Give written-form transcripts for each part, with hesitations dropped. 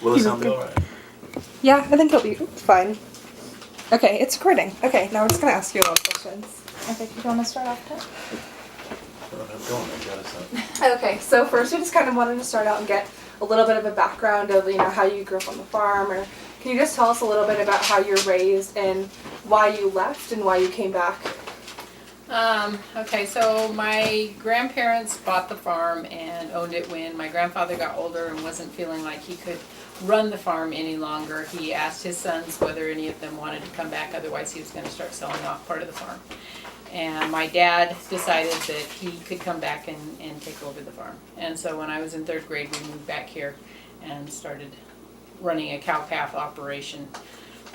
Will it sound all right? Yeah, I think it'll be fine. Okay, it's recording. Okay, now we're just gonna ask you a lot of questions. Okay, do you want to start off, Ted? Okay, so first we just kind of wanted to start out and get a little bit of a background of, how you grew up on the farm, or can you just tell us a little bit about how you're raised and why you left and why you came back? Okay, so my grandparents bought the farm and owned it when my grandfather got older and wasn't feeling like he could run the farm any longer. He asked his sons whether any of them wanted to come back, otherwise he was going to start selling off part of the farm. And my dad decided that he could come back and take over the farm. And so when I was in 3rd grade, we moved back here and started running a cow-calf operation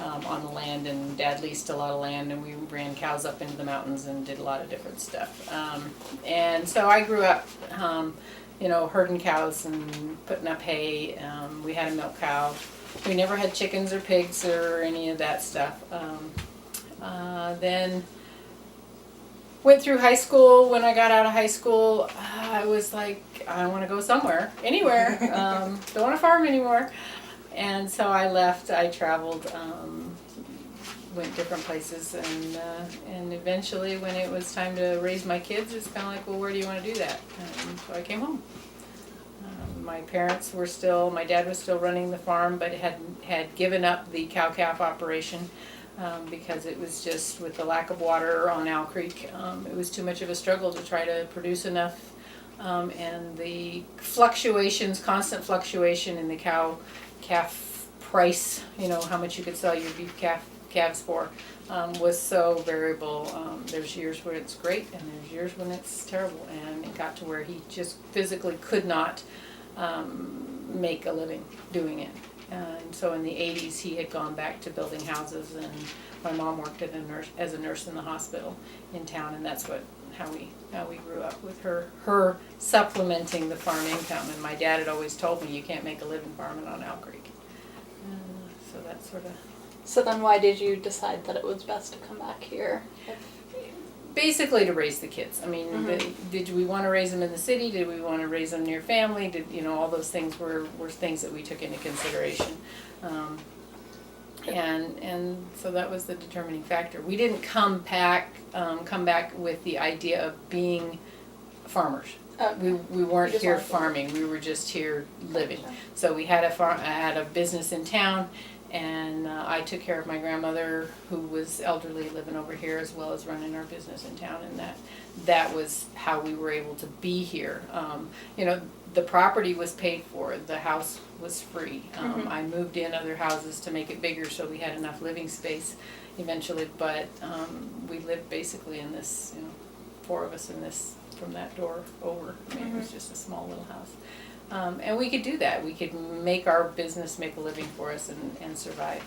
on the land, and Dad leased a lot of land, and we ran cows up into the mountains and did a lot of different stuff. And so I grew up, herding cows and putting up hay. We had a milk cow. We never had chickens or pigs or any of that stuff. Then went through high school. When I got out of high school, I was like, I want to go somewhere, anywhere. Don't want to farm anymore. And so I left. I traveled, went different places, and eventually, when it was time to raise my kids, it's kind of like, well, where do you want to do that? And so I came home. My parents were still, my dad was still running the farm, but had given up the cow-calf operation because it was just, with the lack of water on Owl Creek, it was too much of a struggle to try to produce enough. And the constant fluctuation in the calf price, how much you could sell your beef calves for, was so variable. There's years where it's great, and there's years when it's terrible, and it got to where he just physically could not make a living doing it. And so in the 80s, he had gone back to building houses, and my mom worked as a nurse in the hospital in town, and that's how we grew up, with her supplementing the farm income. And my dad had always told me, you can't make a living farming on Owl Creek. So that's sort of. So then why did you decide that it was best to come back here? Basically to raise the kids. I mean, did we want to raise them in the city? Did we want to raise them near family? All those things were things that we took into consideration. And so that was the determining factor. We didn't come back with the idea of being farmers. Okay. We weren't here farming. We were just here living. Gotcha. So we had I had a business in town, and I took care of my grandmother, who was elderly, living over here, as well as running our business in town. And that was how we were able to be here. The property was paid for. The house was free. I moved in other houses to make it bigger, so we had enough living space eventually. But we lived basically in this, 4 of us in this, from that door over. I mean, it was just a small little house. And we could do that. We could make our business make a living for us and survive.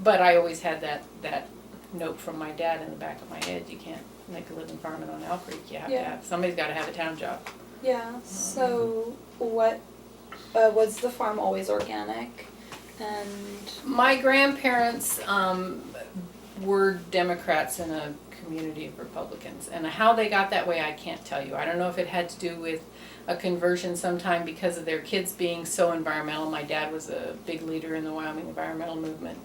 But I always had that note from my dad in the back of my head: you can't make a living farming on Owl Creek. You have to have, somebody's got to have a town job. Yeah. So what was the farm always organic? And my grandparents were Democrats in a community of Republicans, and how they got that way I can't tell you. I don't know if it had to do with a conversion sometime because of their kids being so environmental. My dad was a big leader in the Wyoming environmental movement,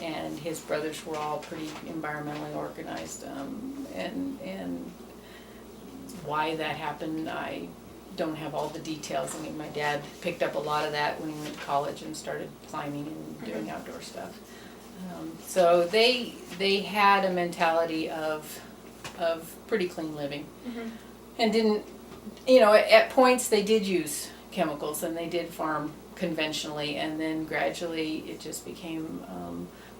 and his brothers were all pretty environmentally organized, and why that happened, I don't have all the details. I mean, my dad picked up a lot of that when he went to college and started climbing and doing outdoor stuff. So they had a mentality of pretty clean living, and didn't, at points they did use chemicals and they did farm conventionally, and then gradually it just became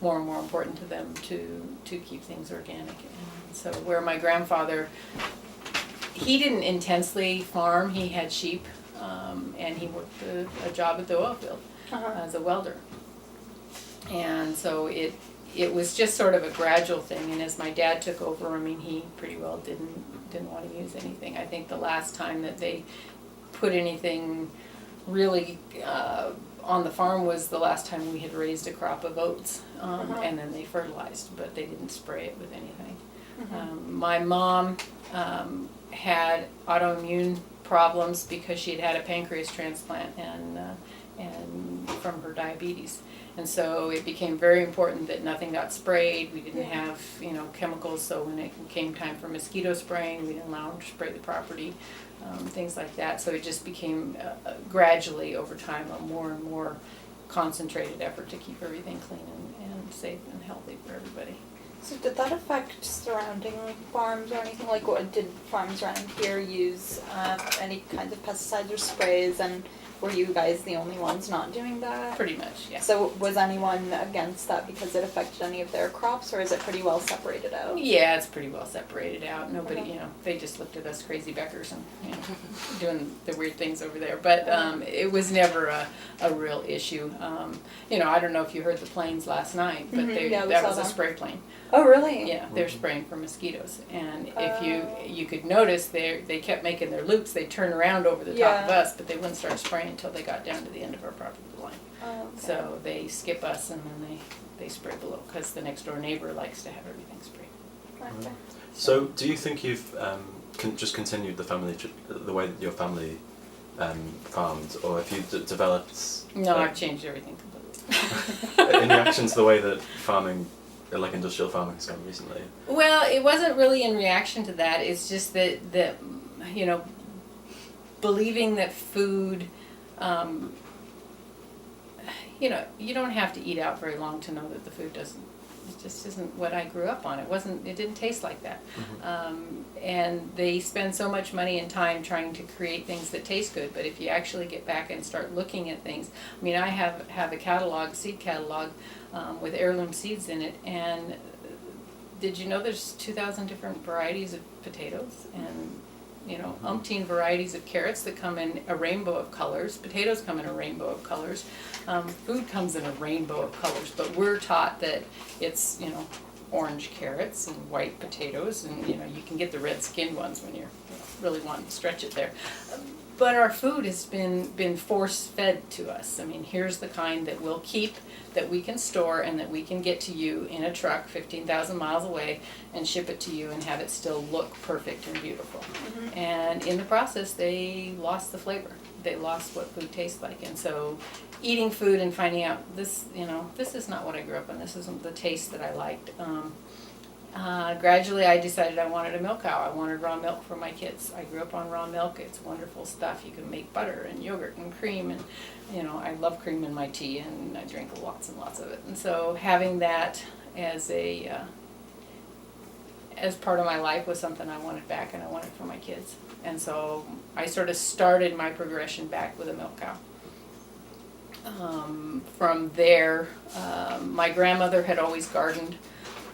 more and more important to them to keep things organic. And so where my grandfather, he didn't intensely farm. He had sheep, and he worked a job at the oil field as a welder. And so it was just sort of a gradual thing. And as my dad took over, I mean, he pretty well didn't want to use anything. I think the last time that they put anything really on the farm was the last time we had raised a crop of oats, and then they fertilized, but they didn't spray it with anything. My mom had autoimmune problems because she had had a pancreas transplant and from her diabetes. And so it became very important that nothing got sprayed. We didn't have, chemicals, so when it came time for mosquito spraying, we didn't allow them to spray the property, things like that. So it just became gradually over time a more and more concentrated effort to keep everything clean and safe and healthy for everybody. So did that affect surrounding farms or anything? Like, what did farms around here use any kinds of pesticides or sprays, and were you guys the only ones not doing that? Pretty much, yeah. So was anyone against that because it affected any of their crops, or is it pretty well separated out? Yeah, it's pretty well separated out. Nobody, Okay. they just looked at us crazy Beckers and, doing the weird things over there. But it was never a real issue. I don't know if you heard the planes last night, but Yeah, we that saw was a them. spray plane. Oh, really? Yeah, they're spraying for mosquitoes. And if you could notice, they kept making their loops. They'd turn around over the top of Yeah. us, but they wouldn't start spraying until they got down to the end of our property line. Oh, okay. So they skip us and then they spray below because the next door neighbor likes to have everything sprayed. Okay. So, do you think you've just continued the way that your family farmed, or have you developed? No, I've changed everything completely. in reaction to the way that farming, like industrial farming, has gone recently? Well, it wasn't really in reaction to that. It's just that believing that food, you don't have to eat out very long to know that the food doesn't. It just isn't what I grew up on. It didn't taste like that. And they spend so much money and time trying to create things that taste good. But if you actually get back and start looking at things, I mean, I have a seed catalog, with heirloom seeds in it. And did you know there's 2,000 different varieties of potatoes and umpteen varieties of carrots that come in a rainbow of colors. Potatoes come in a rainbow of colors. Food comes in a rainbow of colors, but we're taught that it's, orange carrots and white potatoes, and, you can get the red-skinned ones when you're really wanting to stretch it there. But our food has been force-fed to us. I mean, here's the kind that we'll keep, that we can store, and that we can get to you in a truck 15,000 miles away and ship it to you and have it still look perfect and beautiful. And in the process, they lost the flavor. They lost what food tastes like. And so eating food and finding out this is not what I grew up on. This isn't the taste that I liked. Gradually I decided I wanted a milk cow. I wanted raw milk for my kids. I grew up on raw milk. It's wonderful stuff. You can make butter and yogurt and cream, and I love cream in my tea, and I drink lots and lots of it. And so having that as part of my life was something I wanted back, and I wanted for my kids. And so I sort of started my progression back with a milk cow. From there, my grandmother had always gardened.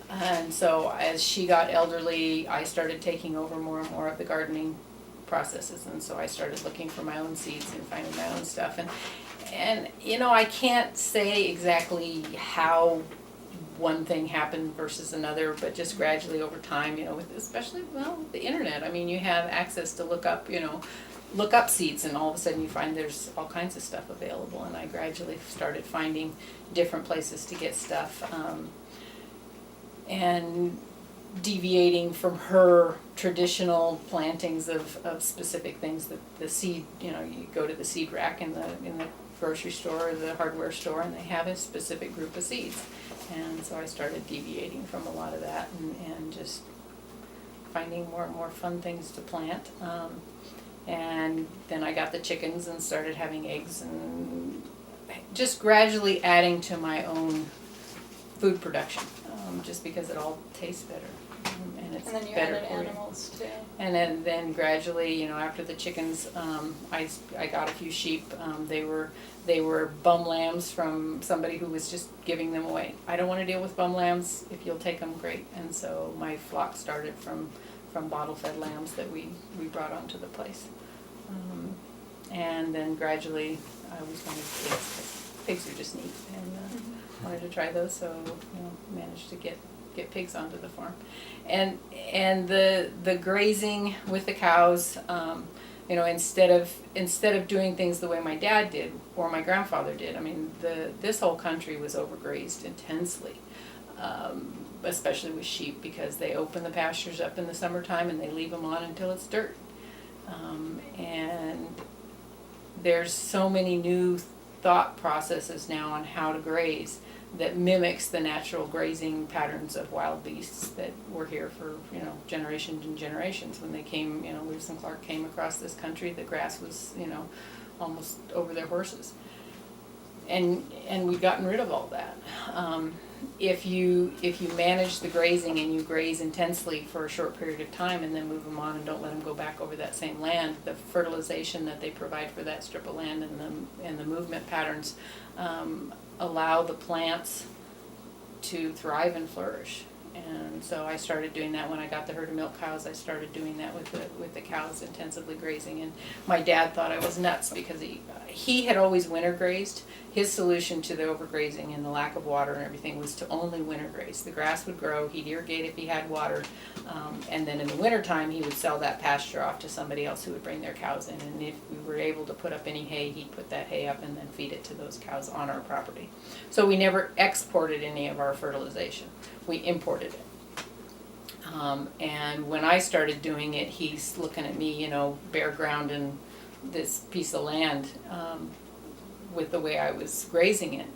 And so as she got elderly, I started taking over more and more of the gardening processes. And so I started looking for my own seeds and finding my own stuff. And I can't say exactly how one thing happened versus another, but just gradually over time, with especially, the internet. I mean, you have access to look up seeds, and all of a sudden you find there's all kinds of stuff available. And I gradually started finding different places to get stuff. And deviating from her traditional plantings of specific things, that the seed, you go to the seed rack in the grocery store or the hardware store, and they have a specific group of seeds. And so I started deviating from a lot of that and just finding more and more fun things to plant. And then I got the chickens and started having eggs, and just gradually adding to my own food production, just because it all tastes better, and it's And then you better added for you. animals too. And then gradually, after the chickens, I got a few sheep. They were bum lambs from somebody who was just giving them away. I don't want to deal with bum lambs. If you'll take them, great. And so my flock started from bottle-fed lambs that we brought onto the place. And then gradually, I was wanted pigs. Pigs are just neat, and wanted to try those. So managed to get pigs onto the farm, and the grazing with the cows. Instead of doing things the way my dad did or my grandfather did. I mean, this whole country was overgrazed intensely, especially with sheep, because they open the pastures up in the summertime and they leave them on until it's dirt. And there's so many new thought processes now on how to graze that mimics the natural grazing patterns of wild beasts that were here for, you know, generations and generations. When they came, you know, Lewis and Clark came across this country, the grass was, you know, almost over their horses. And we've gotten rid of all that. If you manage the grazing and you graze intensely for a short period of time and then move them on and don't let them go back over that same land, the fertilization that they provide for that strip of land and the movement patterns allow the plants to thrive and flourish. And so I started doing that when I got the herd of milk cows. I started doing that with the cows, intensively grazing. And my dad thought I was nuts because he had always winter grazed. His solution to the overgrazing and the lack of water and everything was to only winter graze. The grass would grow, he'd irrigate if he had water, and then in the wintertime he would sell that pasture off to somebody else who would bring their cows in. And if we were able to put up any hay, he'd put that hay up and then feed it to those cows on our property. So we never exported any of our fertilization. We imported it. And when I started doing it, he's looking at me, you know, bare ground in this piece of land with the way I was grazing it.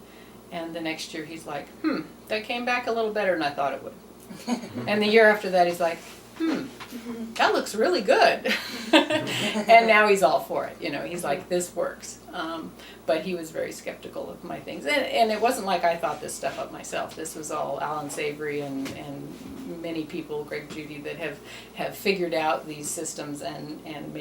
And the next year he's like, that came back a little better than I thought it would. And the year after that he's like, that looks really good. And now he's all for it, you know, he's like, this works. But he was very skeptical of my things. And it wasn't like I thought this stuff up myself. This was all Alan Savory and many people, Greg Judy, that have figured out these systems and made